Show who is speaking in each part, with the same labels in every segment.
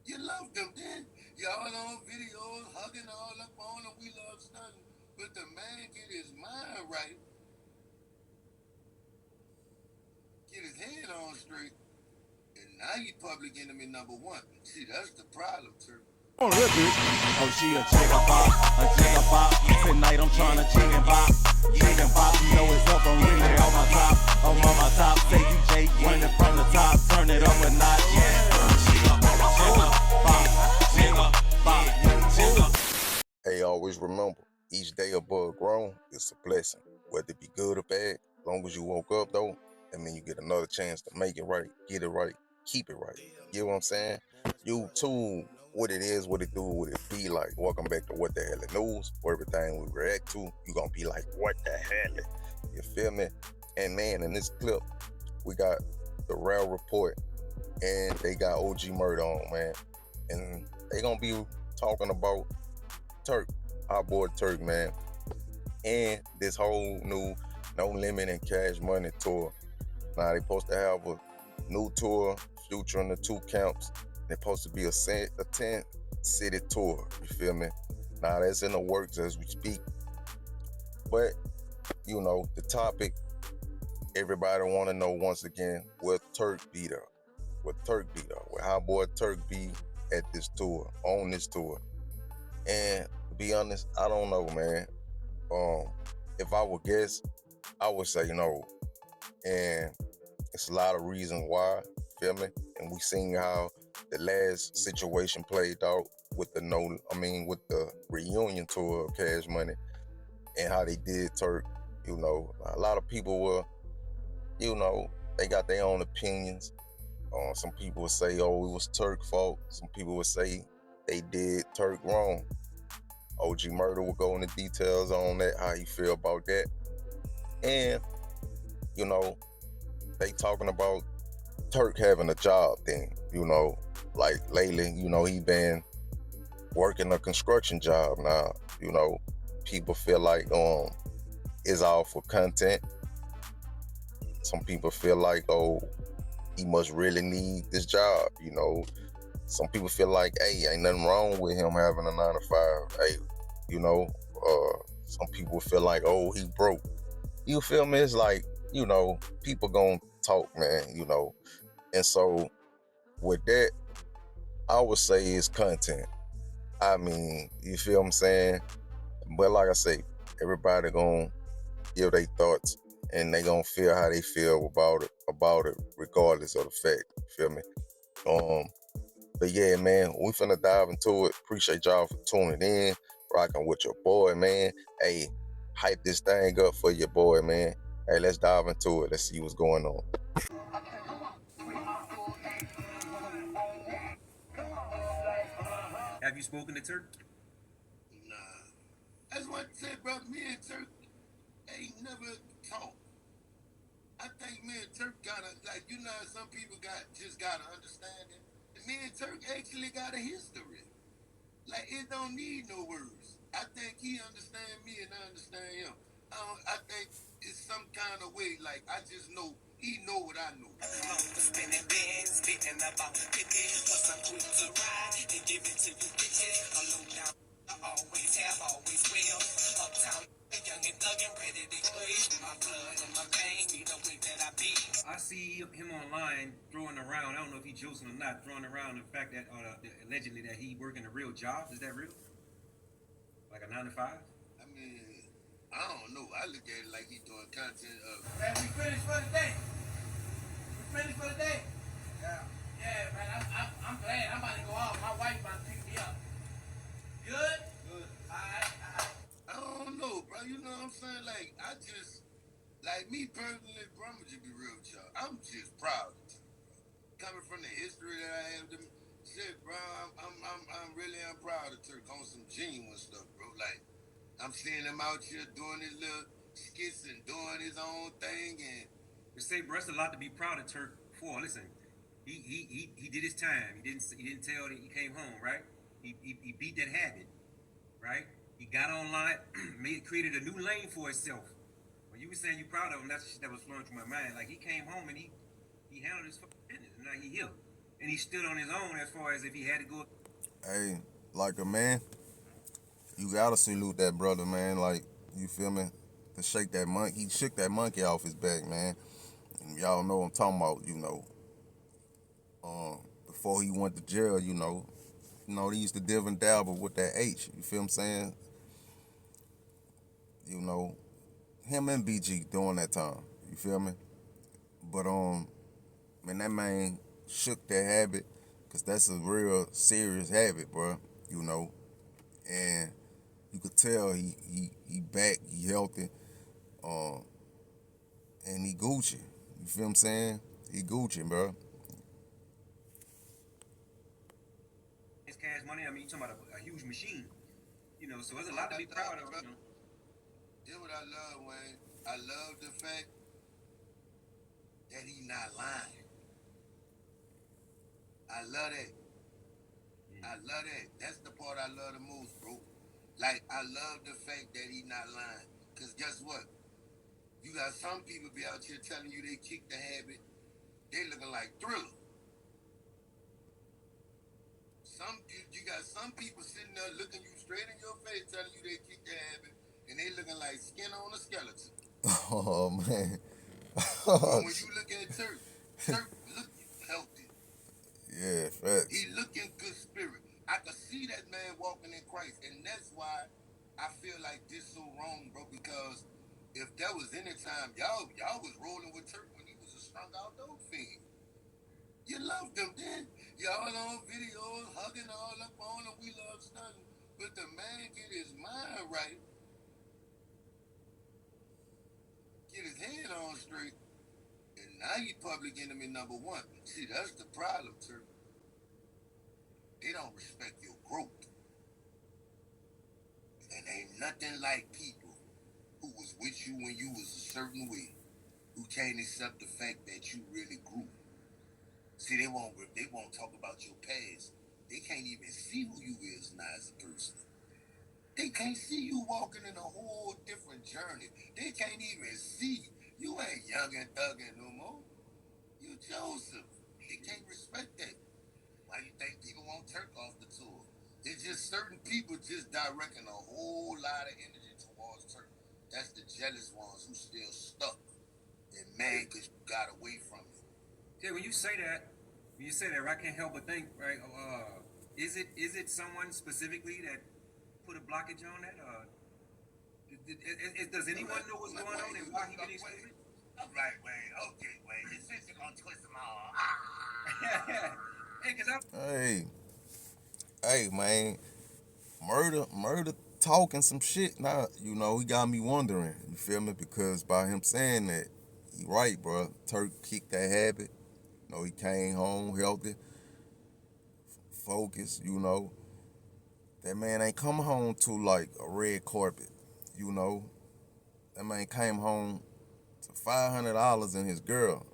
Speaker 1: You love them, then y'all on videos hugging all up on them. We love stunning, but the man get his mind right, get his head on straight, and now you public enemy number one. See, that's the problem, Turk.
Speaker 2: Oh, she a jigger bop, a jigger bop. Tonight I'm trying to jig and bop, jig and bop. You know it's up, I'm really on my top, I'm on my top. Say DJ running from the top, turn it up a notch. Jigger, jigger, bop, jigger.
Speaker 3: Hey, always remember, each day above ground is a blessing. Whether it be good or bad, as long as you woke up though, that means you get another chance to make it right, get it right, keep it right. You know what I'm saying? You too, what it is, what it do, what it be like. Welcome back to What the Hell It News, where everything we react to, you gonna be like, what the hell? You feel me? And man, in this clip, we got the Rail Report and they got OG Murda on, man. And they gonna be talking about Turk, our boy Turk, man, and this whole new No Limit and Cash Money tour. Now they supposed to have a new tour, Future in the two camps. They're supposed to be a 10-city tour. You feel me? Now that's in the works as we speak. But you know the topic. Everybody want to know once again where Turk be there. Where Turk be there. Where our boy Turk be at this tour, on this tour. And to be honest, I don't know, man. If I would guess, I would say no. And it's a lot of reasons why, feel me? And we seen how the last situation played out with with the reunion tour of Cash Money and how they did Turk. You know, a lot of people were, they got their own opinions. Some people would say, oh, it was Turk's fault. Some people would say they did Turk wrong. OG Murda will go into details on that, how he feel about that. And, they talking about Turk having a job thing, like lately, he been working a construction job now. People feel like it's all for content. Some people feel like, oh, he must really need this job, Some people feel like, hey, ain't nothing wrong with him having a 9 to 5. Hey, some people feel like, oh, he broke. You feel me? It's like, people gonna talk, man, And so with that, I would say it's content. I mean, you feel what I'm saying? But like I say, everybody gonna give their thoughts and they gonna feel how they feel about it, regardless of the fact. You feel me? But yeah, man, we finna dive into it. Appreciate y'all for tuning in, rocking with your boy, man. Hey, hype this thing up for your boy, man. Hey, let's dive into it. Let's see what's going on.
Speaker 2: Have you spoken to Turk?
Speaker 1: Nah. That's what I said, bro. Me and Turk ain't never talked. I think me and Turk gotta, some people just got an understanding. Me and Turk actually got a history. Like, it don't need no words. I think he understand me and I understand him. I think it's some kind of way, like, I just know he know what I know. Spinning bands, spitting about 50, plus I'm quick to ride and give it to you bitches. A low down, I always have, always will. Uptown, young and thuggin', ready to push. My blood and my pain, be the way that I be.
Speaker 2: I see him online throwing around, I don't know if he's joking or not, throwing around the fact that allegedly that he working a real job. Is that real? Like a 9 to 5?
Speaker 1: I mean, I don't know. I look at it like he's doing content of.
Speaker 4: Man, we finished for the day. We finished for the day. Yeah. Yeah, man, I'm glad. I'm about to go off. My wife about to pick me up. Good? Good. All right.
Speaker 1: I don't know, bro. You know what I'm saying? Like me personally, bro, I'm gonna just be real with y'all. I'm just proud of you, coming from the history that I have. Shit, bro, I'm really proud of Turk on some genuine stuff, bro. Like, I'm seeing him out here doing his little skits and doing his own thing, and
Speaker 2: We say, bro, it's a lot to be proud of Turk for. Listen, he did his time. He didn't tell that he came home, right? He beat that habit, right? He got online, created a new lane for himself. When you were saying you proud of him, that's the shit that was flowing through my mind. Like, he came home and he handled his fucking business, and now he here. and he stood on his own as far as if he had to go.
Speaker 3: Hey, like a man, you gotta salute that brother, man. Like, you feel me? To shake that monkey, he shook that monkey off his back, man. And y'all know what I'm talking about, before he went to jail, he used to div and dabble with that H. You feel what I'm saying? You know, him and BG during that time. You feel me? But man, that man shook that habit, cause that's a real serious habit, bro. You know, and you could tell he back, he healthy, um, and he Gucci. You feel what I'm saying? He Gucci, bro.
Speaker 2: His cash money. I mean, you talking about a huge machine. So there's a lot to be proud of.
Speaker 1: Here's what I love, Wayne. I love the fact that he not lying. I love that. I love that. That's the part I love the most, bro. Like, I love the fact that he not lying. Because guess what? You got some people be out here telling you they kicked the habit. They looking like Thriller. You got some people sitting there looking you straight in your face telling you they kicked the habit, and they looking like skin on a skeleton.
Speaker 3: Oh man.
Speaker 1: But when you look at Turk look healthy.
Speaker 3: Yeah, facts.
Speaker 1: He look in good spirit. I could see that man walking in Christ, and that's why I feel like this so wrong, bro. Because if there was any time y'all was rolling with Turk when he was a strung out dope fiend, you loved him then. Y'all on videos hugging all up on him. We love stunning, but the man get his mind right, get his head on straight, and now you public enemy number one. See, that's the problem, Turk. They don't respect your growth. And ain't nothing like people who was with you when you was a certain way, who can't accept the fact that you really grew. See, they won't talk about your past. They can't even see who you is now as a person. They can't see you walking in a whole different journey. They can't even see you ain't young and thugging no more. You Joseph. They can't respect that. Why you think people won't Turk off the tour? It's just certain people just directing a whole lot of energy towards Turk. That's the jealous ones who still stuck and mad because you got away from it.
Speaker 2: Yeah, when you say that, I can't help but think, right? Is it someone specifically that put a blockage on that? Does anyone know what's going on and why he been excluded?
Speaker 1: All right, Wayne. Okay, Wayne. Your sister gonna twist them all.
Speaker 2: Hey, cause
Speaker 3: Hey, man. Murda talking some shit now. He got me wondering. You feel me? Because by him saying that, he right, bro. Turk kicked that habit. He came home healthy, focused. That man ain't come home to like a red carpet. That man came home to $500 in his girl,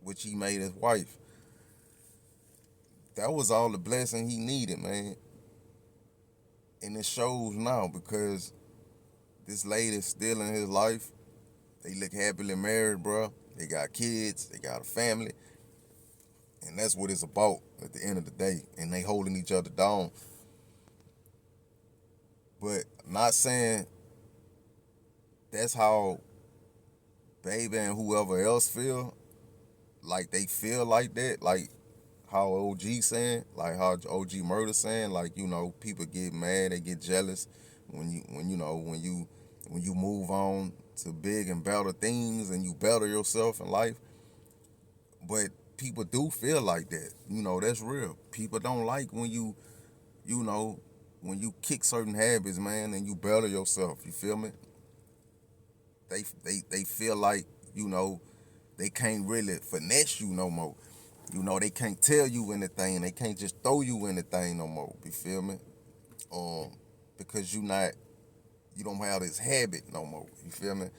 Speaker 3: which he made his wife. That was all the blessing he needed, man. And it shows now because this lady's still in his life. They look happily married, bro. They got kids. They got a family. And that's what it's about at the end of the day. And they holding each other down. But not saying that's how Baby and whoever else feel. Like they feel like that. Like how OG saying. Like how OG Murda saying. Like, people get mad. They get jealous when you move on to big and better things and you better yourself in life. But people do feel like that. That's real. People don't like when when you kick certain habits, man, and you better yourself. You feel me? They feel like, they can't really finesse you no more. They can't tell you anything. They can't just throw you anything no more. You feel me? Because you don't have this habit no more. You feel me?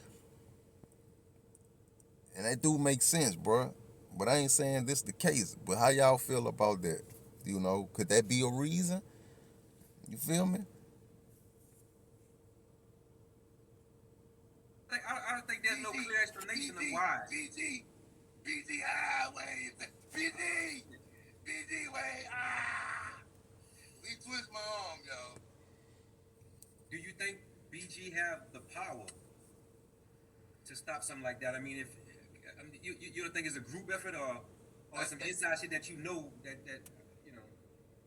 Speaker 3: And that do make sense, bro. But I ain't saying this the case. But how y'all feel about that? Could that be a reason? You feel me?
Speaker 2: I don't think there's no clear explanation of why.
Speaker 1: BG, highway. BG,
Speaker 2: stop something like that? I mean, if you don't think it's a group effort or some inside shit that you know that you know.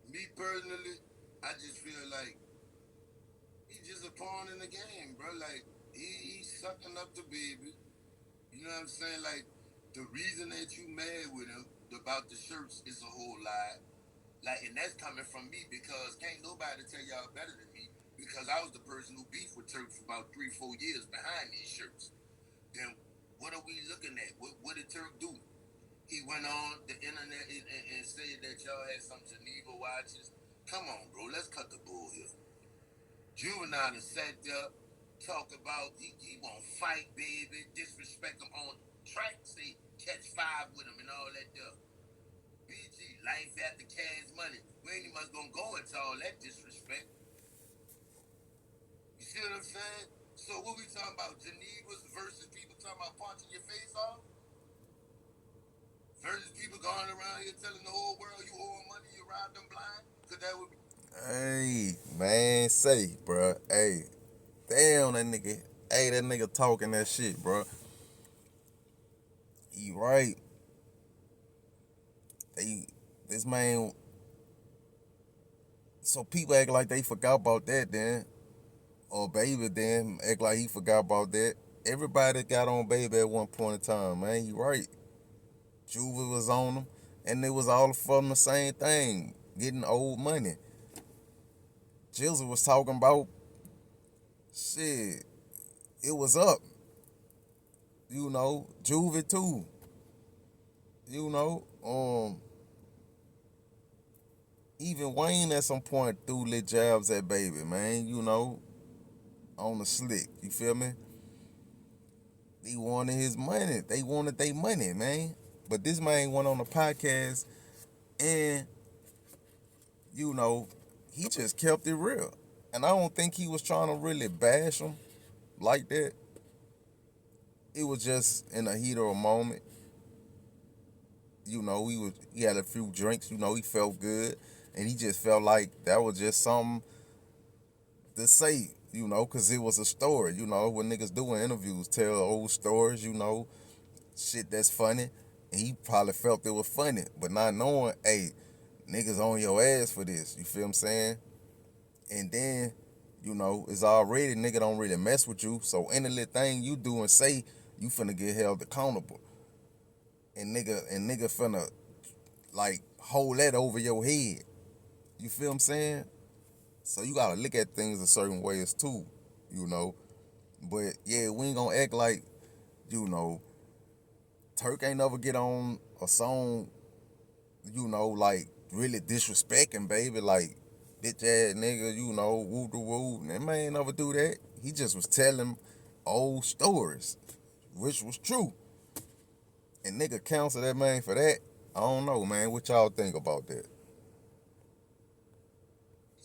Speaker 1: Me personally, I just feel like he's just a pawn in the game, bro. Like he's sucking up the baby. You know what I'm saying? Like the reason that you mad with him about the shirts is a whole lie. Like, and that's coming from me because can't nobody tell y'all better than me because I was the person who beefed with Turk for about 3, 4 years behind these shirts. Then what are we looking at? What did Turk do? He went on the internet and said that y'all had some Geneva watches. Come on, bro. Let's cut the bull here. Juvenile is sat there, talk about he won't fight, baby, disrespect him on track, say catch five with him and all that stuff. BG, life after cash money. We ain't even gonna go into all that disrespect. You see what I'm saying? So what we talking about? Geneva's versus people talking about punching your face off? Versus people going around here telling the whole world you owe them money, you robbed them blind? Cause that would be
Speaker 3: Hey, man, say, bro. Hey, damn that nigga. Hey, that nigga talking that shit, bro. He right. They, this man. So people act like they forgot about that, then, or baby, then act like he forgot about that. Everybody got on baby at one point in time, man. He right. Juva was on him, and it was all from the same thing, getting old money. Jizzle was talking about shit. It was up, Juvie too, you know. Even Wayne at some point threw lit jabs at baby, man, on the slick. You feel me? He wanted his money. They wanted their money, man. But this man went on a podcast and, he just kept it real. And I don't think he was trying to really bash him like that. It was just in a heat of a moment. He had a few drinks, he felt good. And he just felt like that was just something to say, because it was a story, when niggas doing interviews, tell old stories, shit that's funny. And he probably felt it was funny, but not knowing, hey, niggas on your ass for this, you feel what I'm saying? And then, it's already, nigga don't really mess with you, so any little thing you do and say, you finna get held accountable. And nigga finna, like, hold that over your head. You feel what I'm saying? So you gotta look at things a certain ways too, you know. But yeah, we ain't gonna act like, Turk ain't never get on a song, like really disrespecting baby, like bitch ass nigga, woo the woo. That man ain't never do that. He just was telling old stories, which was true. And nigga counsel that man for that. I don't know, man. What y'all think about that?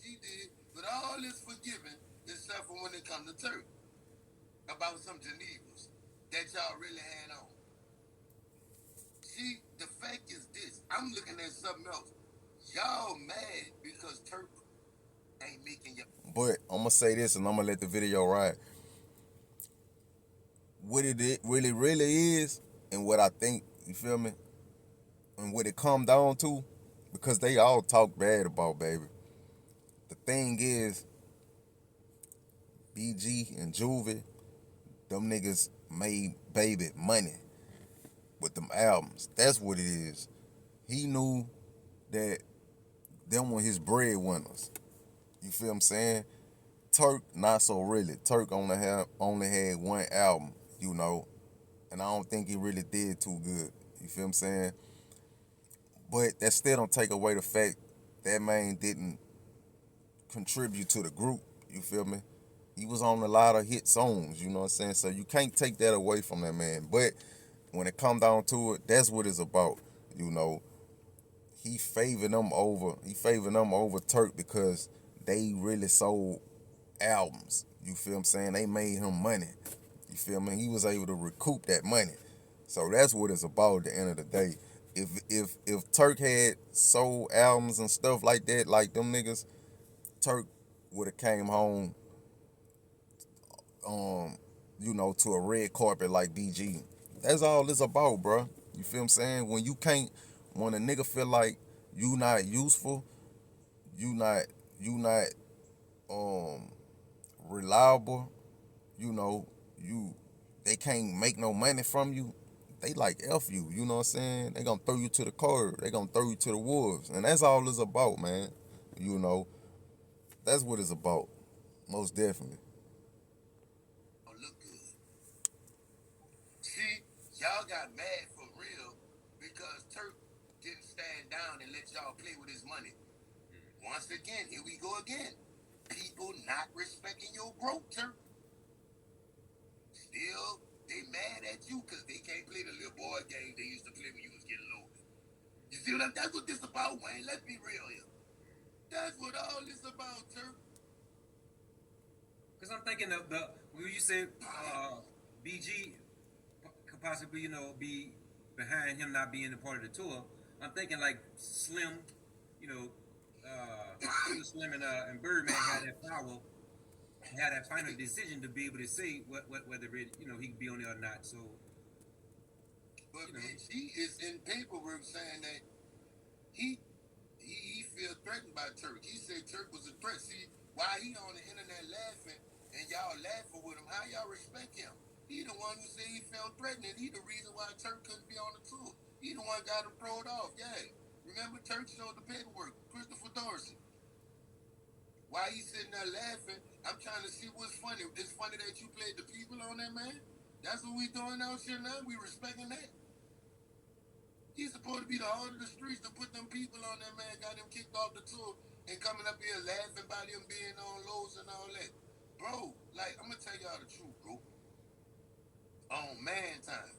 Speaker 1: he did, but all is forgiven except for when it come to Turk. About some Genevas that y'all really had on. See, the fact is this. I'm looking at something else. Y'all mad because Turk ain't making your
Speaker 3: But I'm gonna say this, and I'm gonna let the video ride. What it really is, and what I think, you feel me, and what it come down to, because they all talk bad about baby. The thing is, BG and Juvie, them niggas made baby money with them albums. That's what it is. He knew that them were his breadwinners. You feel what I'm saying? Turk, not so really. Turk only had one album, and I don't think he really did too good. You feel what I'm saying? But that still don't take away the fact that man didn't contribute to the group. You feel me? He was on a lot of hit songs, you know what I'm saying? So you can't take that away from that man. But when it come down to it, that's what it's about. You know, he favored them over. He favored them over Turk because they really sold albums. You feel what I'm saying? They made him money. You feel me? He was able to recoup that money. So that's what it's about at the end of the day. If Turk had sold albums and stuff like that, like them niggas, Turk would have came home, to a red carpet like BG. That's all it's about, bro. You feel what I'm saying? When a nigga feel like you not useful, you not you not um reliable, you know, you they can't make no money from you. They like F you, you know what I'm saying? They gonna throw you to the curb. They gonna throw you to the wolves. And that's all it's about, man. You know, that's what it's about. Most definitely.
Speaker 1: Don't look good. See, y'all got mad for real because Turk didn't stand down and let y'all play with his money. Once again, here we go again. People not respecting your growth, Turk. Still, they mad at you because they can't play the little boy game they used to play when you was getting loaded. You see what that's what this about, Wayne. Let's be real here. That's what all this about, Turk.
Speaker 2: Because I'm thinking of the when you said BG could possibly, be behind him not being a part of the tour. I'm thinking like Slim, you know, Slim and Birdman had that power, had that final decision to be able to say whether he could be on there or not. So,
Speaker 1: But
Speaker 2: you know,
Speaker 1: BG is in paperwork saying that he he feel threatened by Turk. He said Turk was a threat. See, why he on the internet laughing and y'all laughing with him? How y'all respect him? He the one who said he felt threatened, and he the reason why Turk couldn't be on the tour. He the one got him thrown off. Yeah. Remember Turk showed the paperwork. Christopher Dorsey. Why he sitting there laughing? I'm trying to see what's funny. It's funny that you played the people on that, man. That's what we doing out here now. We respecting that. He's supposed to be the heart of the streets to put them people on that, man. Got him kicked off the tour and coming up here laughing about him being on lows and all that. Bro, like, I'm going to tell y'all the truth, bro. On man time,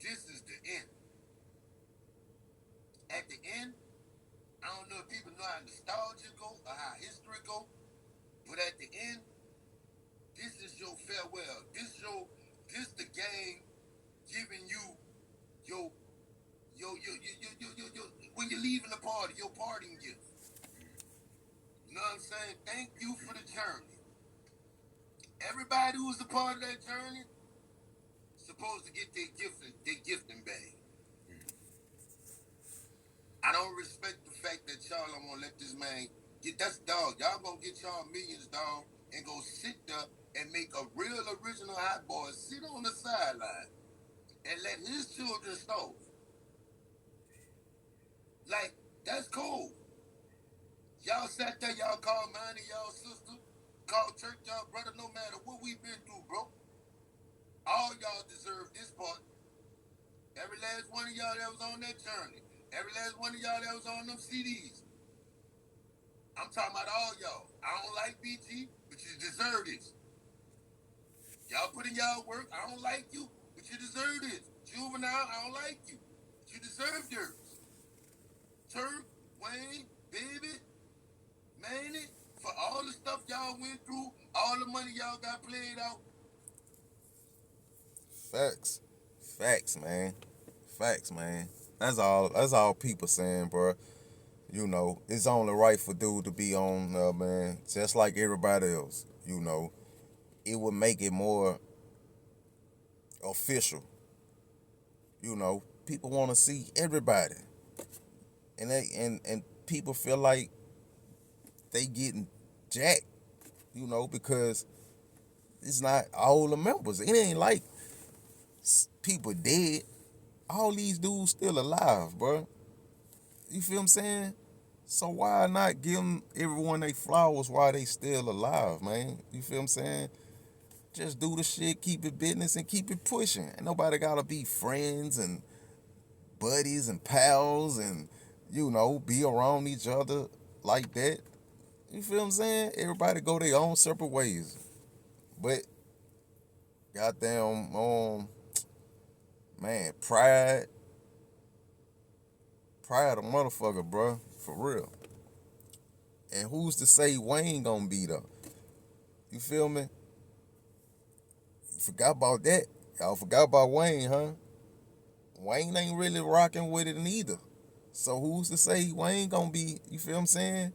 Speaker 1: this is the end. At the end, I don't know if people know how nostalgia go or how history go, but at the end, this is your farewell. This the game giving you your when you're leaving the party, your parting gift. You know what I'm saying? Thank you for the journey. Everybody who's a part of that journey supposed to get their gifting bag. I don't respect the fact that y'all don't want to let this man get that's dog. Y'all gonna get y'all millions, dog, and go sit there and make a real original hot boy sit on the sideline and let his children starve. Like, that's cool. Y'all sat there, y'all called mine and y'all sister, called Turk, y'all brother, no matter what we been through, bro. All y'all deserve this part. Every last one of y'all that was on that journey. Every last one of y'all that was on them CDs. I'm talking about all y'all. I don't like BG, but you deserve this. Y'all put in y'all work. I don't like you, but you deserve this. Juvenile, I don't like you, but you deserve yours. Turk, Wayne, Baby, Manny, for all the stuff y'all went through, all the money y'all got played out.
Speaker 3: Facts. Facts, man. Facts, man. That's all people saying, bro. It's only right for dude to be on, man, just like everybody else. It would make it more official. People want to see everybody, and people feel like they getting jacked, because it's not all the members. It ain't like people dead. All these dudes still alive, bro. You feel what I'm saying? So why not give them everyone they flowers while they still alive, man? You feel what I'm saying? Just do the shit, keep it business, and keep it pushing. Ain't nobody gotta be friends and buddies and pals and, be around each other like that. You feel what I'm saying? Everybody go their own separate ways. But goddamn, man, pride a motherfucker, bro, for real. And who's to say Wayne gonna be there? You feel me? You forgot about that. Y'all forgot about Wayne, huh? Wayne ain't really rocking with it neither. So who's to say Wayne gonna be, you feel what I'm saying?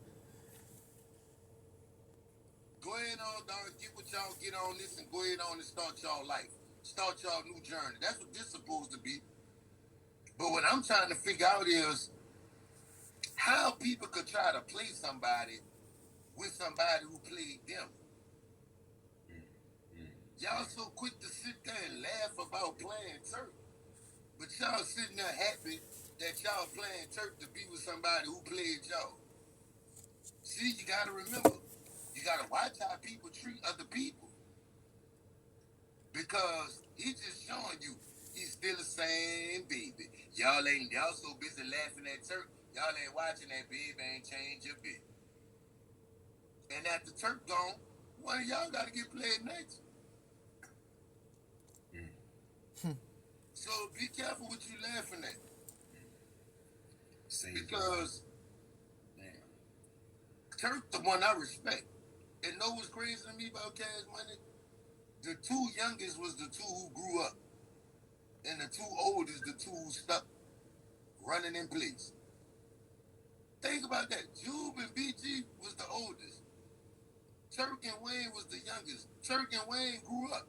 Speaker 1: Go ahead on, dog, get with y'all get on this and go ahead on and start y'all life. Start y'all new journey. That's what this supposed to be. But what I'm trying to figure out is how people could try to play somebody with somebody who played them. Y'all so quick to sit there and laugh about playing Turk. But y'all sitting there happy that y'all playing Turk to be with somebody who played y'all. See, you gotta remember, you gotta watch how people treat other people. Because he's just showing you he's still the same baby. Y'all so busy laughing at Turk, y'all ain't watching that baby ain't changed a bit. And after Turk gone, one of y'all gotta get played next. So be careful what you laughing at. Because Turk the one I respect. And know what's crazy to me about Cash Money? The two youngest was the two who grew up. And the two oldest, the two who stuck running in place. Think about that. Jube and BG was the oldest. Turk and Wayne was the youngest. Turk and Wayne grew up.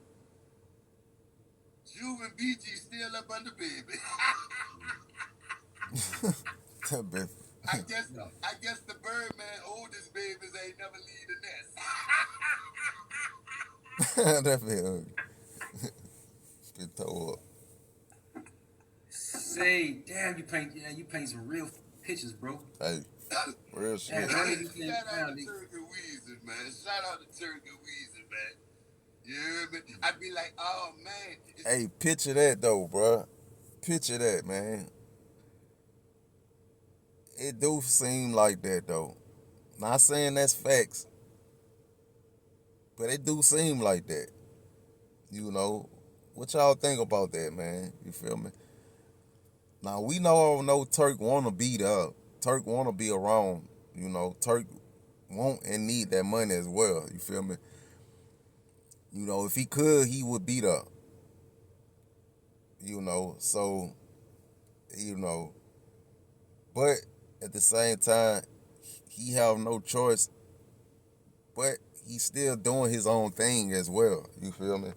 Speaker 1: Jube and BG still up under baby. I guess the Birdman oldest babies ain't never leave the nest.
Speaker 3: That feel been tore up.
Speaker 2: Say, damn, you paint some real pictures, bro.
Speaker 3: Hey, real shit.
Speaker 2: Yeah,
Speaker 1: Shout out to Turk and Weezy, man. Shout out to Turk and Weezy, man. You hear me? I'd be like, oh man.
Speaker 3: Hey, picture that though, bruh. Picture that, man. It do seem like that though. Not saying that's facts, but it do seem like that. You know, what y'all think about that, man? You feel me? Now we know Turk wanna be there. Turk wanna be around. You know, Turk want and need that money as well. You feel me? You know, if he could, he would be there. You know, so but at the same time, he have no choice. But he's still doing his own thing as well. You feel me?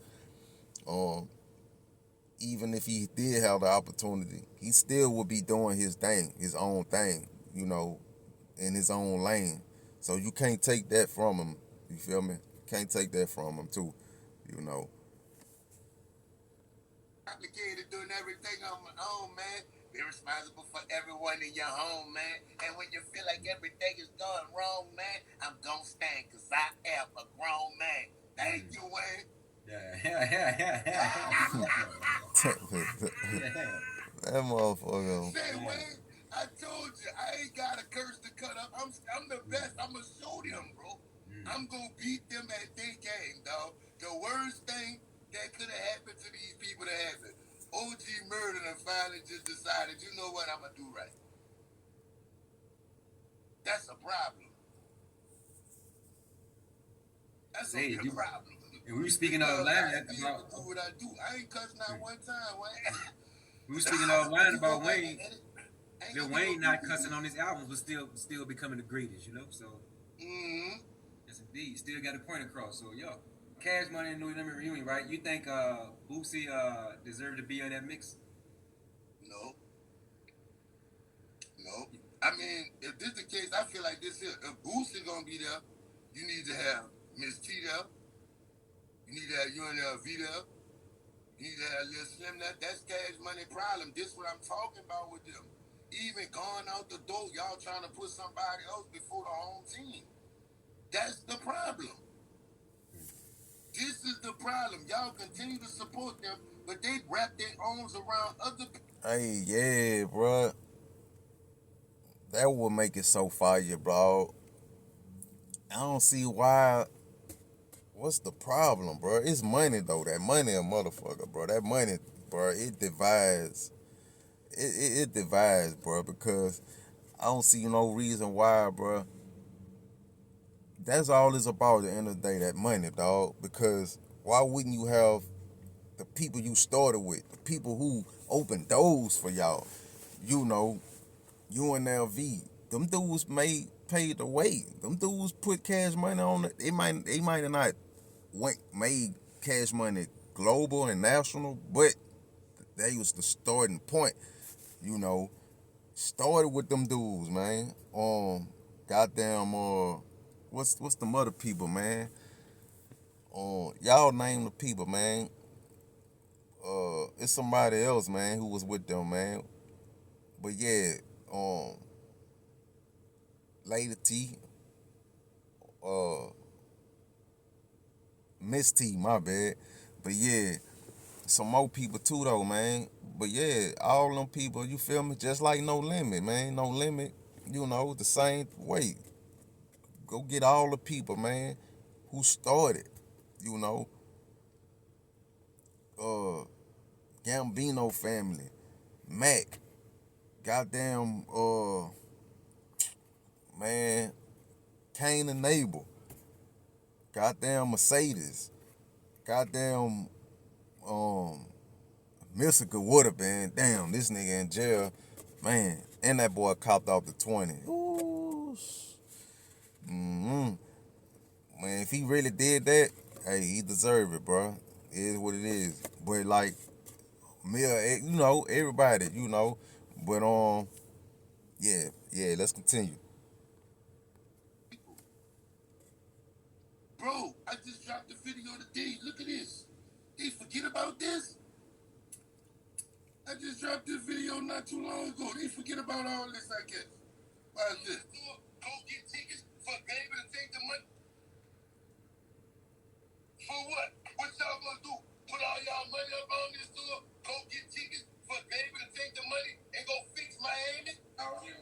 Speaker 3: Even if he did have the opportunity, he still would be doing his thing, his own thing, in his own lane. So you can't take that from him. You feel me? Can't take that from him too.
Speaker 1: Complicated doing everything on my own, man. Be responsible for everyone in your home, man. And when you feel like everything is going wrong, man, I'm gonna stand because I am a grown man. Thank you, Wayne.
Speaker 3: That motherfucker.
Speaker 1: Say, Wayne, I told you, I ain't got a curse to cut up. I'm the best. I'm going to show them, bro. I'm going to beat them at their game, dog. The worst thing that could have happened to these people that happened. OG Murda and finally just decided, you know what, I'm going to do right. That's a problem. That's a problem.
Speaker 2: And we were speaking offline
Speaker 1: about do what I do. I ain't cussing out one time, Wayne.
Speaker 2: We were speaking offline about Wayne. The Wayne not cussing on his albums, but still becoming the greatest, So, yes, indeed, still got a point across. So, Cash Money and New Limit Reunion, right? You think Boosie deserved to be on that mix?
Speaker 1: No. I mean, if this is the case, I feel like this here. If Boosie gonna be there, you need to have Miss T there. You need to have UNLV there. You need to have Lil Slim there. That's Cash Money problem. This is what I'm talking about with them. Even going out the door, y'all trying to put somebody else before the home team. That's the problem. This is the problem. Y'all continue to support them, but they wrap their arms around other people.
Speaker 3: Hey, yeah, bro. That would make it so fire, bro. I don't see why. What's the problem, bro? It's money, though. That money a motherfucker, bro. That money, bro, it divides. It divides, bro, because I don't see no reason why, bro. That's all it's about at the end of the day, that money, dog. Because why wouldn't you have the people you started with, the people who opened doors for y'all, UNLV, them dudes paid the way. Them dudes put Cash Money on it. They might have not made Cash Money global and national, but they was the starting point, you know. Started with them dudes, man. Goddamn, what's the mother people, man? Y'all name the people, man. It's somebody else, man, who was with them, man. But yeah, um, Lady T, uh, Miss T, my bad. But yeah, some more people too, though, man. But yeah, all them people, you feel me? Just like No Limit, man. No Limit, you know, the same way. Go get all the people, man, who started, you know, uh, Gambino family, Mac, goddamn, man, Cain and Abel, goddamn Mercedes, goddamn, um, Mystical would have been, damn, this nigga in jail, man, and that boy copped off the 20. Ooh, mm-hmm. Man, if he really did that, hey, he deserved it, bro. It is what it is. But like, you know, everybody, you know. But yeah, let's continue.
Speaker 1: Bro, I just dropped the video today. Look at this. They forget about this? I just dropped this video not too long ago. They forget about all this, I guess. Why is this? Go get tickets for baby to take the money. For what? What y'all gonna do? Put all y'all money up on this tour? Go get tickets for baby to take the money and go fix Miami? Our new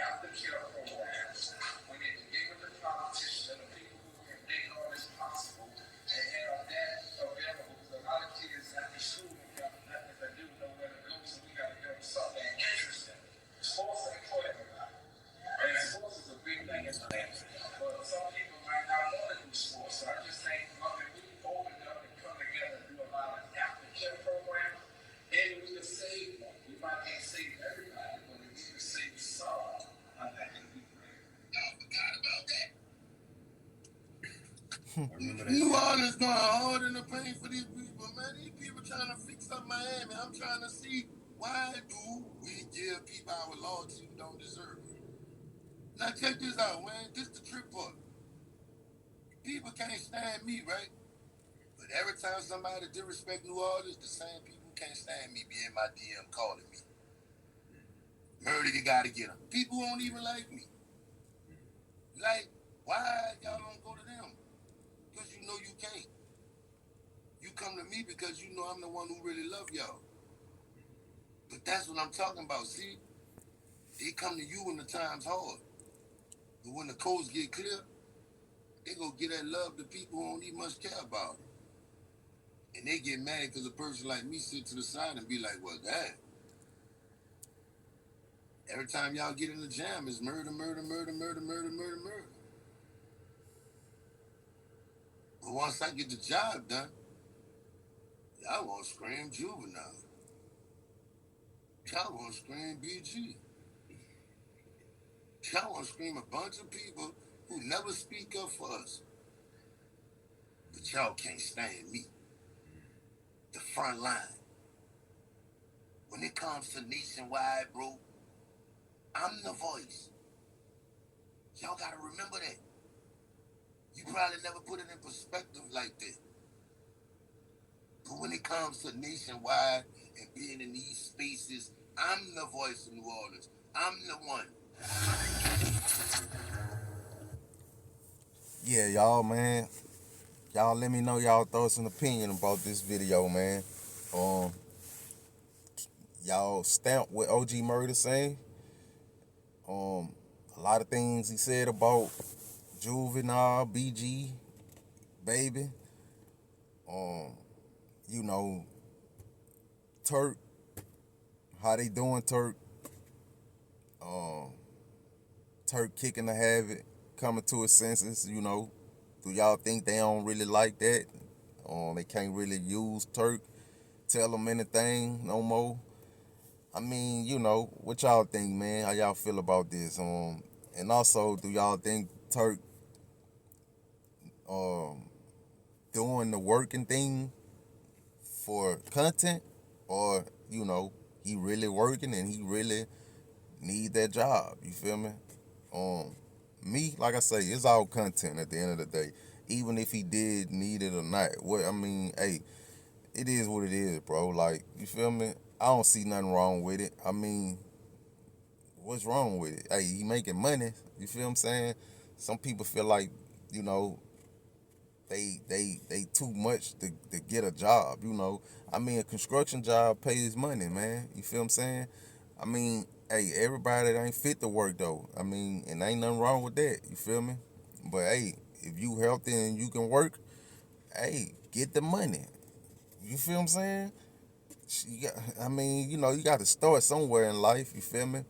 Speaker 1: aftercare programs. We need to give them the politicians and the people who can make all this possible and have that available. Because a lot of kids after school got nothing to do, nowhere to go, so we gotta give them something interesting. Sports ain't for everybody. And sports is a big thing in life. But some people might not want to do sports. So I just think, if we open up and come together and do a lot of aftercare programs, and we can save them. We might can't save everybody, but if we can save some, I think it'd be great. Y'all forgot about that? New Orleans going hard in the paint for these people, man. These people trying to fix up Miami. I'm trying to see why do we give people our loyalty who don't deserve it. Now check this out, man. This the trip part. People can't stand me, right? But every time somebody disrespect New Orleans, the same people can't stand me be in my DM calling me. Murda, you gotta get them. People won't even like me. Like, why y'all don't go to them? Because you know you can't. You come to me because you know I'm the one who really love y'all. But that's what I'm talking about, see? They come to you when the time's hard. But when the coast get clear, they go get that love to people who don't even much care about them. And they get mad because a person like me sit to the side and be like, well, damn. Every time y'all get in the jam, it's murder, murder, murder, murder, murder, murder, murder. But once I get the job done, y'all won't scream Juvenile. Y'all won't scream BG. Y'all won't scream a bunch of people who never speak up for us. But y'all can't stand me. The front line. When it comes to nationwide, bro, I'm the voice. Y'all gotta remember that. You probably never put it in perspective like that. But when it comes to nationwide and being in these spaces, I'm the voice of New Orleans. I'm the one.
Speaker 3: Yeah, y'all, man. Y'all let me know y'all thoughts and opinion about this video, man. Um, y'all stamped with OG Murda saying. A lot of things he said about Juvenile, BG, Baby. You know, Turk, how they doing, Turk? Turk kicking the habit, coming to his senses, you know. Do y'all think they don't really like that? They can't really use Turk, tell them anything no more. I mean, you know, what y'all think, man? How y'all feel about this? And also, do y'all think Turk doing the working thing for content, or he really working and he really need that job. You feel me? Um, Me, like I say, it's all content at the end of the day. Even if he did need it or not, what I mean, hey, it is what it is, bro. Like, you feel me? I don't see nothing wrong with it. I mean, what's wrong with it? Hey, he making money. You feel what I'm saying? Some people feel like, you know, they too much to get a job. I mean, a construction job pays money, man. You feel what I'm saying? I mean, hey, everybody that ain't fit to work though. I mean, and ain't nothing wrong with that. You feel me? But hey, if you healthy and you can work, hey, get the money. You feel what I'm saying? I mean, you got to start somewhere in life. You feel me?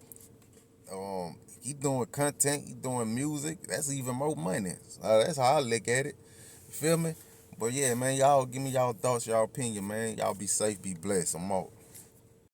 Speaker 3: He doing content, he doing music. That's even more money. That's how I look at it. You feel me? But yeah, man, y'all give me y'all thoughts, y'all opinion, man. Y'all be safe, be blessed. I'm out.